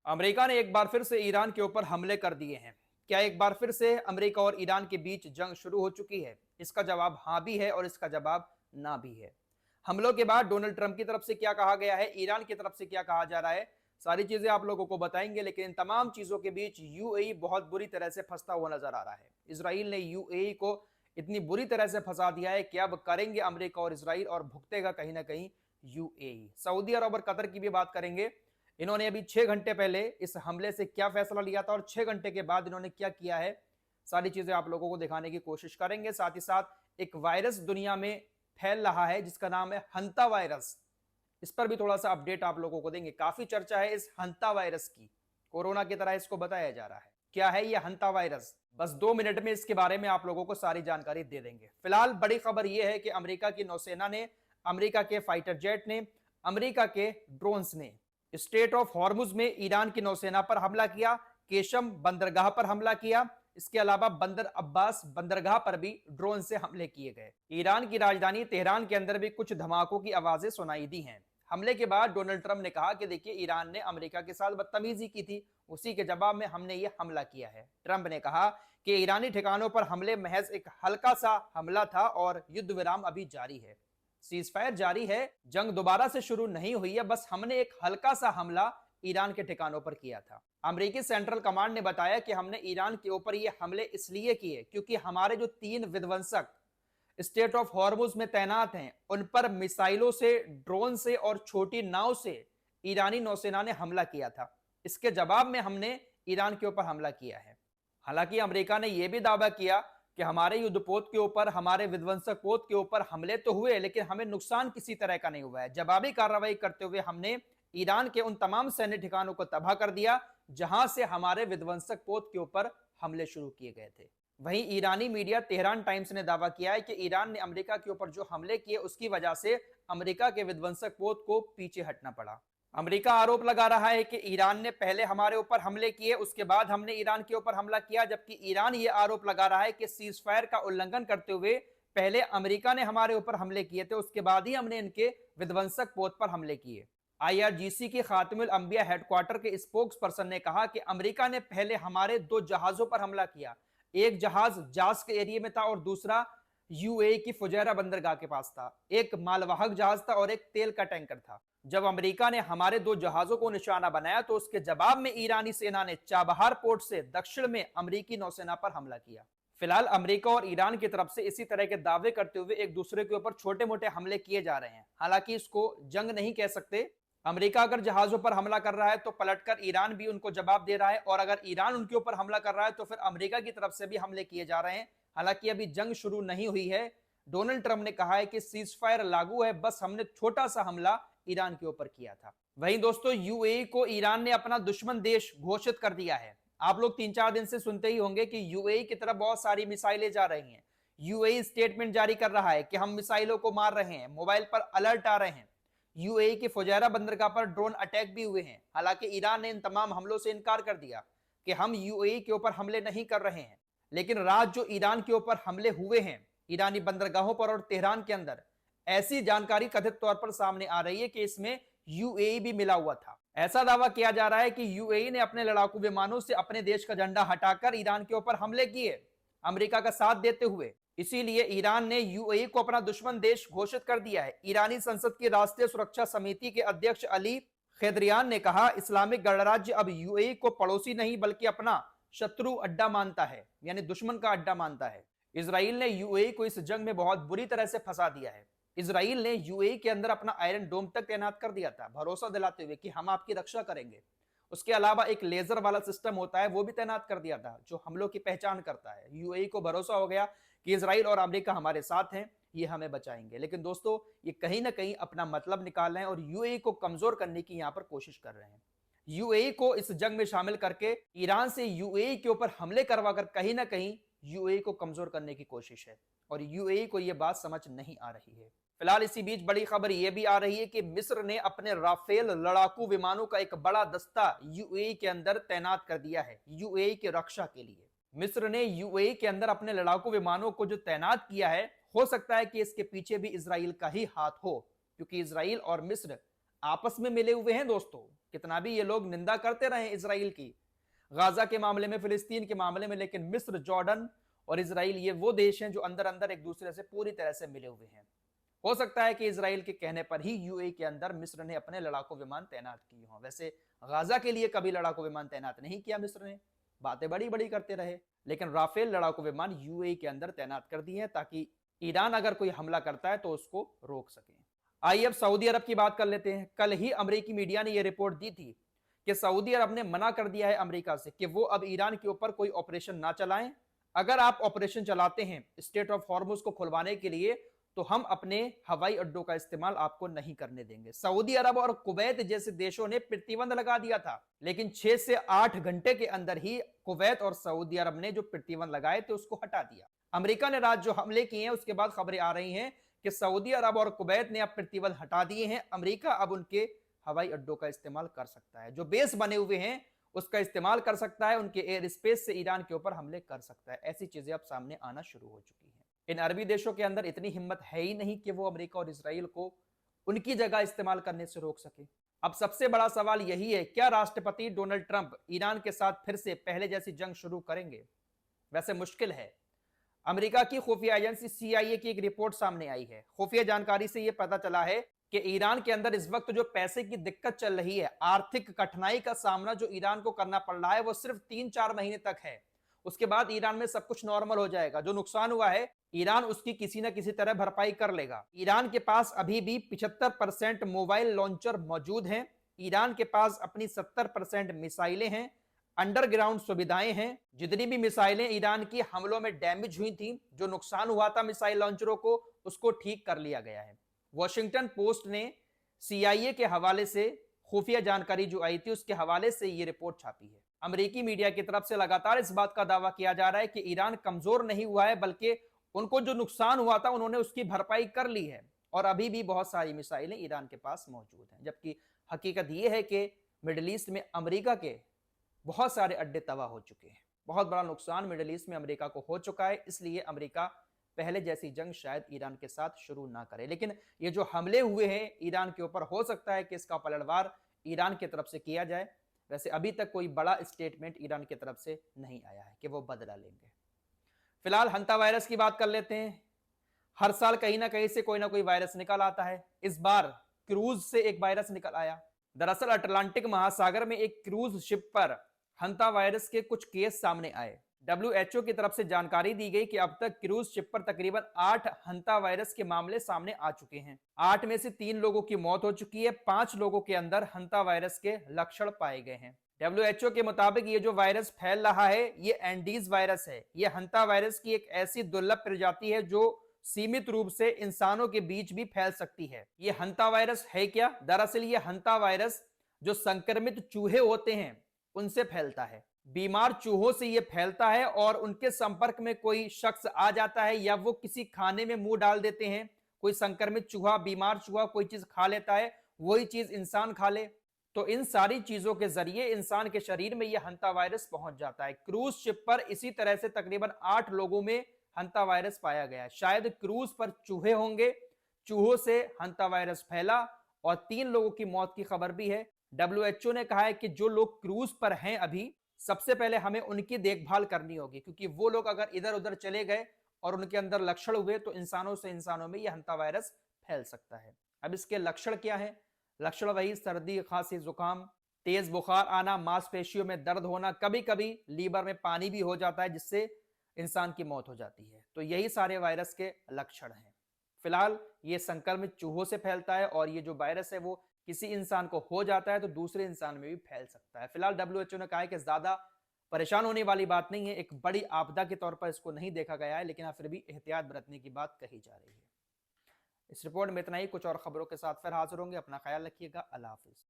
America ने एक बार फिर से ईरान के ऊपर हमले कर दिए हैं। क्या एक बार फिर से अमेरिका और ईरान के बीच जंग शुरू हो चुकी है? इसका जवाब हाँ भी है और इसका जवाब ना भी है। हमलों के बाद डोनाल्ड ट्रंप की तरफ से क्या कहा गया है, ईरान की तरफ से क्या कहा जा रहा है, सारी चीजें आप लोगों को बताएंगे। लेकिन इन तमाम चीजों के बीच यूएई बहुत बुरी तरह से फंसता हुआ नजर आ रहा है। इसराइल ने यूएई को इतनी बुरी तरह से फंसा दिया है कि अब करेंगे अमेरिका और इसराइल और भुगतेगा कहीं ना कहीं यूएई। सऊदी अरब और कतर की भी बात करेंगे। इन्होंने अभी 6 घंटे पहले इस हमले से क्या फैसला लिया था और 6 घंटे के बाद इन्होंने क्या किया है, सारी चीजें आप लोगों को दिखाने की कोशिश करेंगे। साथ ही साथ एक वायरस दुनिया में फैल रहा है जिसका नाम है हंता वायरस, इस पर भी थोड़ा सा अपडेट आप लोगों को देंगे। काफी चर्चा है इस हंता वायरस की, कोरोना की तरह इसको बताया जा रहा है। क्या है यह हंता वायरस? बस 2 मिनट में इसके बारे में आप लोगों को सारी जानकारी दे देंगे। फिलहाल बड़ी खबर यह है कि अमेरिका की नौसेना ने, अमेरिका के फाइटर जेट ने, अमेरिका के ड्रोन्स ने स्टेट ऑफ हॉर्मुज में ईरान की नौसेना पर हमला किया, केशम बंदरगाह पर हमला किया। इसके अलावा बंदर अब्बास बंदरगाह पर भी ड्रोन से हमले किए गए। ईरान की राजधानी तेहरान के अंदर भी कुछ धमाकों की आवाजें सुनाई दी हैं। हमले के बाद डोनाल्ड ट्रंप ने कहा कि देखिए, ईरान ने अमेरिका के साथ बदतमीजी की थी, उसी के जवाब में हमने ये हमला किया है। ट्रंप ने कहा कि ईरानी ठिकानों पर हमले महज एक हल्का सा हमला था और युद्ध विराम अभी जारी है, सीजफायर जारी है, जंग दोबारा से शुरू नहीं हुई है, बस हमने एक हल्का सा हमला ईरान के ठिकानों पर किया था। अमेरिकी सेंट्रल कमांड ने बताया कि हमने ईरान के ऊपर ये हमले इसलिए किए क्योंकि हमारे जो 3 विध्वंसक स्टेट ऑफ हॉर्मुज में तैनात हैं, उन पर मिसाइलों से, ड्रोन से और छोटी नाव से ईरानी नौसेना ने हमला किया था। इसके जवाब में हमने ईरान के ऊपर हमला किया है। हालांकि अमेरिका ने यह भी दावा किया कि हमारे युद्धपोत के ऊपर, हमारे विध्वंसक पोत के ऊपर हमले तो हुए लेकिन हमें नुकसान किसी तरह का नहीं हुआ है। जवाबी कार्रवाई करते हुए हमने ईरान के उन तमाम सैन्य ठिकानों को तबाह कर दिया जहां से हमारे विध्वंसक पोत के ऊपर हमले शुरू किए गए थे। वहीं ईरानी मीडिया तेहरान टाइम्स ने दावा किया है कि ईरान ने अमेरिका के ऊपर जो हमले किए उसकी वजह से अमेरिका के विध्वंसक पोत को पीछे हटना पड़ा। अमेरिका आरोप लगा रहा है कि ईरान ने पहले हमारे ऊपर हमले किए, उसके बाद हमने ईरान के ऊपर हमला किया, जबकि ईरान ये आरोप लगा रहा है कि सीजफायर का उल्लंघन करते हुए पहले अमेरिका ने हमारे ऊपर हमले किए थे, उसके बाद ही हमने इनके विध्वंसक पोत पर हमले किए। आईआरजीसी के खातिमुल अंबिया हेडक्वार्टर के स्पोक्स पर्सन ने कहा कि अमेरिका ने पहले हमारे 2 जहाजों पर हमला किया, एक जहाज जास के एरिया में था और दूसरा यूएई की फुजैरा बंदरगाह के पास था। एक मालवाहक जहाज था और एक तेल का टैंकर था। जब अमेरिका ने हमारे 2 जहाजों को निशाना बनाया तो उसके जवाब में ईरानी सेना ने चाबहार पोर्ट से दक्षिण में अमेरिकी नौसेना पर हमला किया। फिलहाल अमेरिका और ईरान की तरफ से इसी तरह के दावे करते हुए एक दूसरे के ऊपर छोटे मोटे हमले किए जा रहे हैं। हालांकि इसको जंग नहीं कह सकते। अमेरिका अगर जहाजों पर हमला कर रहा है तो पलटकर ईरान भी उनको जवाब दे रहा है, और अगर ईरान उनके ऊपर हमला कर रहा है तो फिर अमेरिका की तरफ से भी हमले किए जा रहे हैं। हालांकि अभी जंग शुरू नहीं हुई है। डोनाल्ड ट्रंप ने कहा है कि सीजफायर लागू है, बस हमने छोटा सा हमला ईरान के ऊपर किया था। वहीं दोस्तों, यूएई को ईरान ने अपना दुश्मन देश घोषित कर दिया है। आप लोग 3-4 दिन से सुनते ही होंगे कि यूएई की तरफ बहुत सारी मिसाइलें जा रही हैं। यूएई स्टेटमेंट जारी कर रहा है कि हम मिसाइलों को मार रहे हैं, मोबाइल पर अलर्ट आ रहे हैं। यूएई की फुजैरा बंदरगाह पर ड्रोन अटैक भी हुए हैं। हालांकि ईरान ने इन तमाम हमलों से इनकार कर दिया कि हम यूएई के ऊपर हमले नहीं कर रहे हैं। लेकिन रात जो ईरान के ऊपर हमले हुए हैं ईरानी बंदरगाहों पर और तेहरान के अंदर, ऐसी जानकारी कथित तौर पर सामने आ रही है कि इसमें यूएई भी मिला हुआ था। ऐसा दावा किया जा रहा है कि यूएई ने अपने लड़ाकू विमानों से अपने देश का झंडा हटाकर ईरान के ऊपर हमले किए, अमेरिका का साथ देते हुए। इसीलिए ईरान ने यूएई को अपना दुश्मन देश घोषित कर दिया है। ईरानी संसद की राष्ट्रीय सुरक्षा समिति के अध्यक्ष अली खेदरियान ने कहा, इस्लामिक गणराज्य अब यूएई को पड़ोसी नहीं बल्कि अपना शत्रु अड्डा मानता है, यानी दुश्मन का अड्डा मानता है। इजराइल ने यूएई को इस जंग में बहुत बुरी तरह से फंसा दिया है। इजराइल ने यूएई के अंदर अपना आयरन डोम तक तैनात कर दिया था, भरोसा दिलाते हुए कि हम आपकी रक्षा करेंगे। उसके अलावा एक लेजर वाला सिस्टम होता है, वो भी तैनात कर दिया था जो हमलों की पहचान करता है। यूएई को भरोसा हो गया कि इजराइल और अमेरिका हमारे साथ हैं, ये हमें बचाएंगे। लेकिन दोस्तों, ये कहीं ना कहीं अपना मतलब निकाल रहे हैं और यूएई को कमजोर करने की यहां पर कोशिश कर रहे हैं। यूएई को इस जंग में शामिल करके ईरान से यूएई के ऊपर हमले करवाकर कहीं ना कहीं यूएई को कमजोर करने की कोशिश है, और यूएई को यह बात समझ नहीं आ रही है। फिलहाल इसी बीच बड़ी खबर यह भी आ रही है कि मिस्र ने अपने राफेल लड़ाकू विमानों का एक बड़ा दस्ता यूएई के अंदर तैनात कर दिया है, यूएई की रक्षा के लिए। मिस्र ने यूएई के अंदर अपने लड़ाकू विमानों को जो तैनात किया है, हो सकता है कि इसके पीछे भी इजराइल का ही हाथ हो, क्योंकि इजराइल और मिस्र आपस में मिले हुए हैं दोस्तों। कितना भी ये लोग निंदा करते रहे इसराइल की, गाजा के मामले में, फिलिस्तीन के मामले में, लेकिन मिस्र, जॉर्डन और इसराइल ये वो देश हैं जो अंदर अंदर एक दूसरे से पूरी तरह से मिले हुए हैं। हो सकता है कि इसराइल के कहने पर ही यूएई के अंदर मिस्र ने अपने लड़ाकू विमान तैनात किए हों। वैसे गाजा के लिए कभी लड़ाकू विमान तैनात नहीं किया मिस्र ने, बातें बड़ी बड़ी करते रहे, लेकिन राफेल लड़ाकू विमान यूएई के अंदर तैनात कर दिए हैं ताकि ईरान अगर कोई हमला करता है तो उसको रोक सके। आइए अब सऊदी अरब की बात कर लेते हैं। कल ही अमेरिकी मीडिया ने यह रिपोर्ट दी थी कि सऊदी अरब ने मना कर दिया है अमेरिका से कि वो अब ईरान के ऊपर कोई ऑपरेशन ना चलाएं। अगर आप ऑपरेशन चलाते हैं स्ट्रेट ऑफ हॉर्मुज को खुलवाने के लिए तो हम अपने हवाई अड्डों का इस्तेमाल आपको नहीं करने देंगे। सऊदी अरब और कुवैत जैसे देशों ने प्रतिबंध लगा दिया था, लेकिन 6 से 8 घंटे के अंदर ही कुवैत और सऊदी अरब ने जो प्रतिबंध लगाए थे उसको हटा दिया। अमेरिका ने रात जो हमले किए हैं उसके बाद खबरें आ रही हैं कि सऊदी अरब और कुवैत ने अब प्रतिबंध हटा दिए हैं। अमेरिका अब उनके हवाई अड्डों का इस्तेमाल कर सकता है, जो बेस बने हुए हैं उसका इस्तेमाल कर सकता है, उनके एयर स्पेस से ईरान के ऊपर हमले कर सकता है। ऐसी चीजें अब सामने आना शुरू हो चुकी हैं। इन अरबी देशों के अंदर इतनी हिम्मत है ही नहीं कि वो अमेरिका और इसराइल को उनकी जगह इस्तेमाल करने से रोक सके। अब सबसे बड़ा सवाल यही है, क्या राष्ट्रपति डोनाल्ड ट्रंप ईरान के साथ फिर से पहले जैसी जंग शुरू करेंगे? वैसे मुश्किल है। अमेरिका की खुफिया एजेंसी CIA की एक रिपोर्ट सामने आई है। खुफिया जानकारी से यह पता चला है कि ईरान के अंदर इस वक्त जो पैसे की दिक्कत चल रही है, आर्थिक कठिनाई का सामना जो ईरान को करना पड़ रहा है, वो सिर्फ 3-4 महीने तक है। उसके बाद ईरान में सब कुछ नॉर्मल हो जाएगा। जो नुकसान हुआ है ईरान उसकी किसी न किसी तरह भरपाई कर लेगा। ईरान के पास अभी भी 75% मोबाइल लॉन्चर मौजूद हैं। ईरान के पास अपनी 70% मिसाइलें हैं, अंडरग्राउंड सुविधाएं हैं। जितनी भी मिसाइलें ईरान की हमलों में डैमेज हुई थी, जो नुकसान हुआ था मिसाइल लॉन्चरों को, उसको ठीक कर लिया गया है। वॉशिंगटन पोस्ट ने CIA के हवाले से खुफिया जानकारी जो आई थी उसके हवाले से ये रिपोर्ट छापी है। अमेरिकी मीडिया की तरफ से लगातार इस बात का दावा किया जा रहा है कि ईरान कमजोर नहीं हुआ है, बल्कि उनको जो नुकसान हुआ था उन्होंने उसकी भरपाई कर ली है और अभी भी बहुत सारी मिसाइलें ईरान के पास मौजूद हैं। जबकि हकीकत यह है कि मिडिल ईस्ट में अमेरिका के बहुत सारे अड्डे तबाह हो चुके हैं। बहुत बड़ा नुकसान मिडिल ईस्ट में अमेरिका को हो चुका है, इसलिए अमेरिका पहले जैसी जंग शायद ईरान के साथ शुरू ना करे। लेकिन ये जो हमले हुए हैं ईरान के ऊपर, हो सकता है कि इसका पलटवार ईरान की तरफ से किया जाए। वैसे अभी तक कोई बड़ा स्टेटमेंट ईरान की तरफ से नहीं आया है कि वो बदला लेंगे। फिलहाल हंता वायरस की बात कर लेते हैं। हर साल कहीं ना कहीं से कोई ना कोई वायरस निकल आता है। इस बार क्रूज से एक वायरस निकल आया। दरअसल अटलांटिक महासागर में एक क्रूज शिप पर हंता वायरस के कुछ केस सामने आए। WHO की तरफ से जानकारी दी गई कि अब तक क्रूज शिप पर तकरीबन 8 हंता वायरस के मामले सामने आ चुके हैं। 8 में से 3 लोगों की मौत हो चुकी है। 5 लोगों के अंदर हंता वायरस के लक्षण पाए गए हैं। WHO के मुताबिक ये जो वायरस फैल रहा है ये एंडीज वायरस है। ये हंता वायरस की एक ऐसी दुर्लभ प्रजाति है जो सीमित रूप से इंसानों के बीच भी फैल सकती है। ये हंता वायरस है क्या? दरअसल ये हंता वायरस जो संक्रमित चूहे होते हैं उनसे फैलता है। बीमार चूहों से ये फैलता है और उनके संपर्क में कोई शख्स आ जाता है या वो किसी खाने में मुंह डाल देते हैं, कोई संक्रमित चूहा, बीमार चूहा कोई चीज खा लेता है, वही चीज इंसान खा ले, तो इन सारी चीजों के जरिए इंसान के शरीर में यह हंता वायरस पहुंच जाता है। क्रूज शिप पर इसी तरह से तकरीबन 8 लोगों में हंता वायरस पाया गया। शायद क्रूज पर चूहे होंगे, चूहों से हंता वायरस फैला और 3 लोगों की मौत की खबर भी है। WHO ने कहा है कि जो लोग क्रूज पर हैं अभी, सबसे पहले हमें उनकी देखभाल करनी होगी, क्योंकि वो लोग अगर इधर उधर चले गए और उनके अंदर लक्षण हुए तो इंसानों से इंसानों में यह हंता वायरस फैल सकता है। अब इसके लक्षण क्या है? लक्षण वही सर्दी, खांसी, जुकाम, तेज बुखार आना, मांसपेशियों में दर्द होना, कभी कभी लीवर में पानी भी हो जाता है जिससे इंसान की मौत हो जाती है। तो यही सारे वायरस के लक्षण हैं। फिलहाल ये संक्रमित चूहों से फैलता है और ये जो वायरस है वो किसी इंसान को हो जाता है तो दूसरे इंसान में भी फैल सकता है। फिलहाल WHO ने कहा है कि ज्यादा परेशान होने वाली बात नहीं है, एक बड़ी आपदा के तौर पर इसको नहीं देखा गया है, लेकिन फिर भी एहतियात बरतने की बात कही जा रही है। इस रिपोर्ट में इतना ही। कुछ और खबरों के साथ फिर हाजिर होंगे। अपना ख्याल रखिएगा। अल्लाह हाफिज।